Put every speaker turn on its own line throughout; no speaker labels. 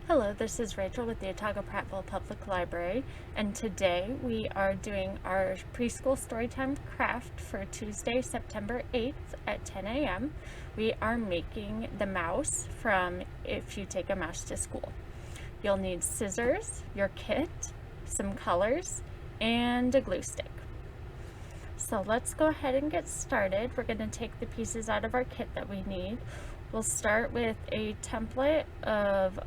Hello, this is Rachel with the Otago Prattville Public Library, and today we are doing our preschool storytime craft for Tuesday, September 8th at 10 a.m. We are making the mouse from If You Take a Mouse to School. You'll need scissors, your kit, some colors, and a glue stick. So let's go ahead and get started. We're going to take the pieces out of our kit that we need. We'll start with a template of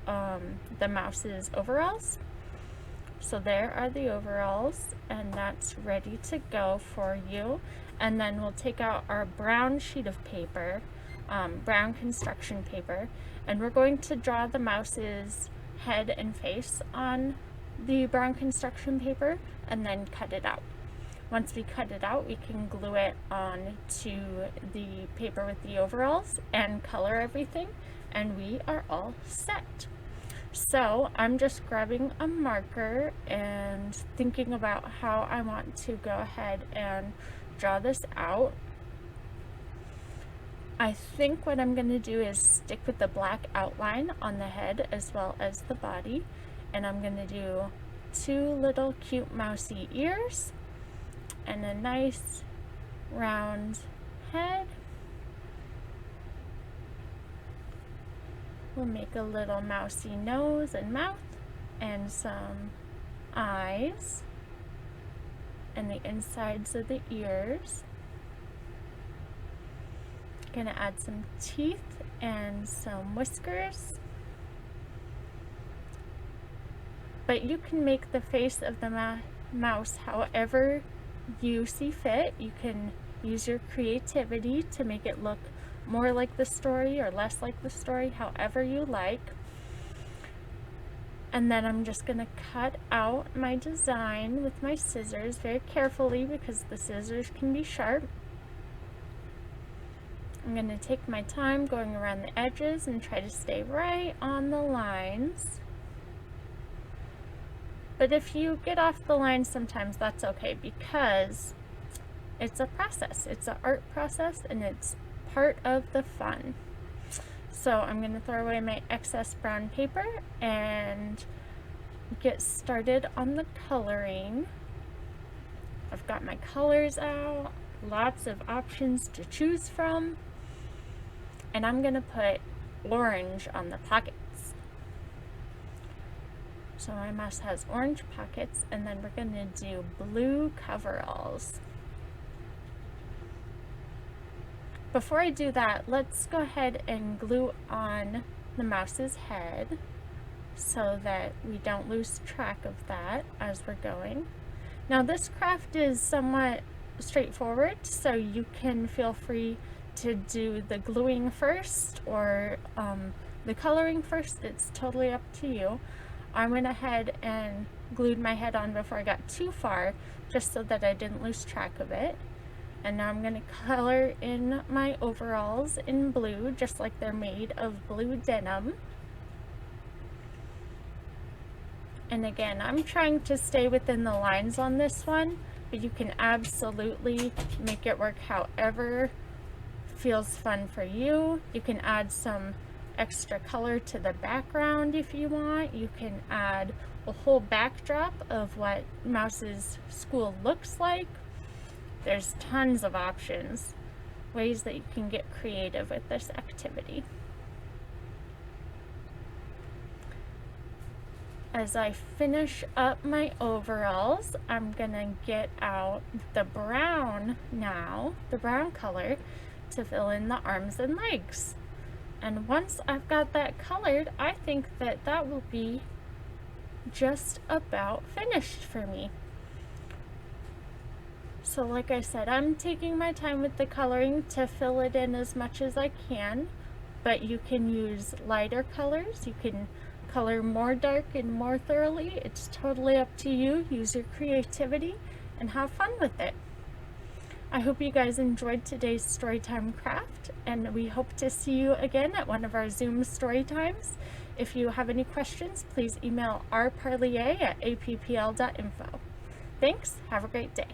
the mouse's overalls. So there are the overalls, and that's ready to go for you. And then we'll take out our brown sheet of paper, brown construction paper, and we're going to draw the mouse's head and face on the brown construction paper and then cut it out. Once we cut it out, we can glue it on to the paper with the overalls and color everything, and we are all set. So I'm just grabbing a marker and thinking about how I want to go ahead and draw this out. I think what I'm going to do is stick with the black outline on the head as well as the body, and I'm going to do two little cute mousy ears and a nice round head. We'll make a little mousy nose and mouth and some eyes and the insides of the ears. Gonna add some teeth and some whiskers. But you can make the face of the mouse however you see fit. You can use your creativity to make it look more like the story or less like the story, however you like. And then I'm just going to cut out my design with my scissors very carefully because the scissors can be sharp. I'm going to take my time going around the edges and try to stay right on the lines. But if you get off the line sometimes, that's okay, because it's a process. It's an art process and it's part of the fun. So I'm going to throw away my excess brown paper and get started on the coloring. I've got my colors out, lots of options to choose from, and I'm going to put orange on the pockets. So my mouse has orange pockets, and then we're going to do blue coveralls. Before I do that, let's go ahead and glue on the mouse's head so that we don't lose track of that as we're going. Now this craft is somewhat straightforward, so you can feel free to do the gluing first or the coloring first. It's totally up to you. I went ahead and glued my head on before I got too far, just so that I didn't lose track of it. And now I'm going to color in my overalls in blue, just like they're made of blue denim. And again, I'm trying to stay within the lines on this one, but you can absolutely make it work however feels fun for you. You can add some extra color to the background if you want. You can add a whole backdrop of what Mouse's school looks like. There's tons of options, ways that you can get creative with this activity. As I finish up my overalls, I'm gonna get out the brown now, the brown color, to fill in the arms and legs. And once I've got that colored, I think that that will be just about finished for me. So like I said, I'm taking my time with the coloring to fill it in as much as I can, but you can use lighter colors. You can color more dark and more thoroughly. It's totally up to you. Use your creativity and have fun with it. I hope you guys enjoyed today's Storytime craft, and we hope to see you again at one of our Zoom story times. If you have any questions, please email rparlier@appl.info. Thanks, have a great day.